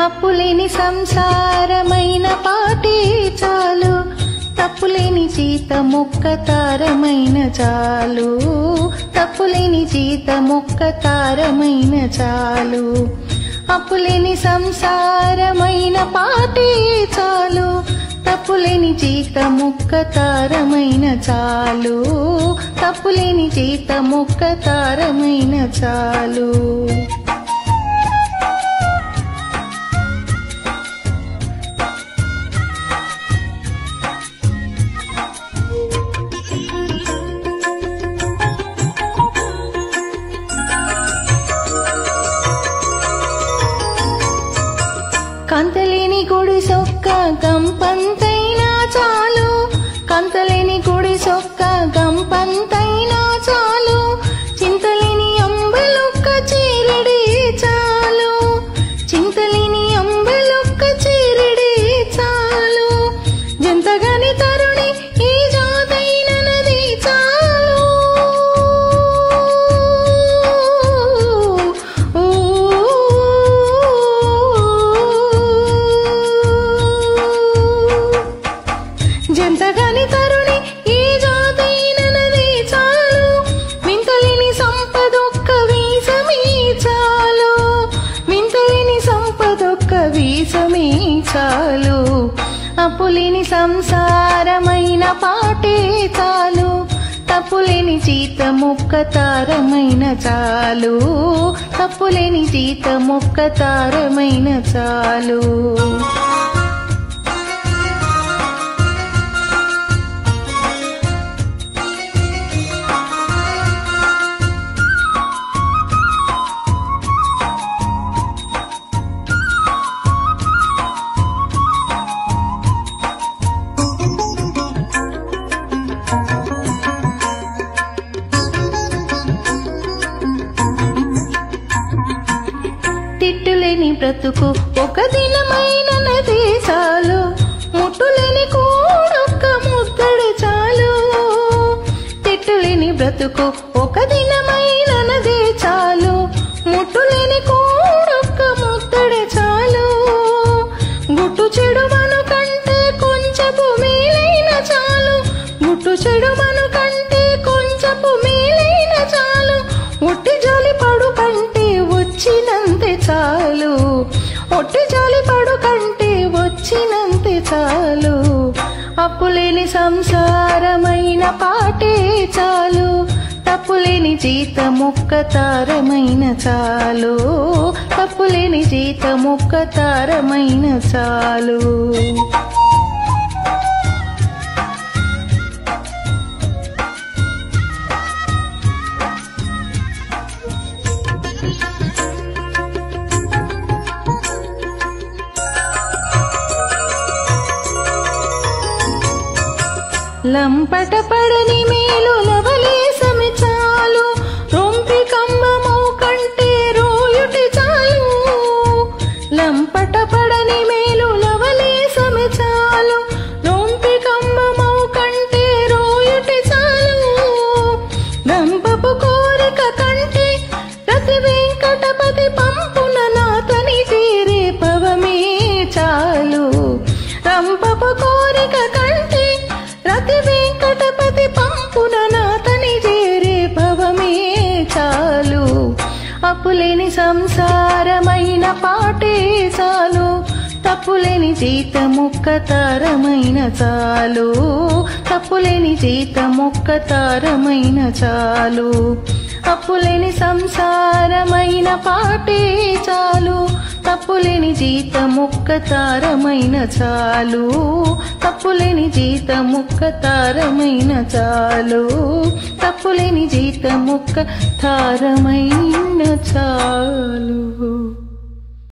అప్పులేని సంసారమైన పాటే చాలు, తప్పులేని జీతమొక్క తారమైన చాలు, తప్పులేని జీతమొక్క తారమైన చాలు. అప్పులేని సంసారమైన పాటే చాలు, తప్పులేని జీతమొక్క తారమైన చాలు, తప్పులేని జీతమొక్క తారమైన చాలు. కంతలేని గుడి సొక్క గంపంతైనా చాలు, కంతలేని గుడి సొక్క గంపంతైనా చాలు, చింతలేని అంబలొక్క చీరడే చాలు, చింతలేని అంబలొక్క చీరడే చాలు. జంతగాని తరుణి ఈ జాతైనది చాలు. జంతగాని తరుణి ఈ జాతైనది చాలు, వింతలేని సంపదొక్క వీసమే చాలు, వింతలేని సంపదొక్క వీసమే చాలు. అప్పులేని సంసారమైన పాటే చాలు, తప్పులేని జీతమొక్క తారమైన చాలు, తప్పులేని జీతమొక్క తారమైన చాలు. తిట్టులేని బ్రతుకు ఒక దినమైనది చాలు, ముట్టులేని కూడొక్క ముద్దడి చాలు. తిట్టులేని బ్రతుకు ఒక దినమైనది చాలు, ముట్టులేని కూడొక్క ముద్దడి చాలు. గుట్టు చెడు మను కంటే కొంచెపు మేలైన చాలు, గుట్టు చెడు మను కంటే కొంచెపు మేలైన చాలు. ఒట్టి జాలి పడు కంటే వచ్చినంతే చాలు, ఒట్టి జాలి పడు కంటే వచ్చినంతే చాలు. అప్పులేని సంసారమైన పాటే చాలు, తప్పులేని జీతమొక్క తారమైన చాలు, తప్పులేని జీతమొక్క తారమైన చాలు. లంపట పడని మేలు లవలేసమి చాలు, రొంపి కంబము కంటే రోయుటి చాలు. లంపట పడని మేలు లవలేసమి చాలు, రొంపి కంబము కంటే రోయుటి చాలు. రంపపు కోరిక కంటే ప్రతి వెంకటపతి పంపున నాతని చేరే పవమే చాలు. రంపపు కోరిక కంటే ప్రతి వెంకటపతి పంపున నాతని చేరే భవమే చాలు. అప్పులేని సంసారమైన పాటే చాలు, తప్పులేని జీతమొక్క తారమైన చాలు, తప్పులేని జీతమొక్క తారమైన చాలు. అప్పులేని సంసారమైన పాటే చాలు, తప్పులేని జీతమొక్క తారమైన చాలు, తప్పులేని జీతమొక్క తారమైన చాలు, తప్పులేని జీతమొక్క తారమైన చాలు.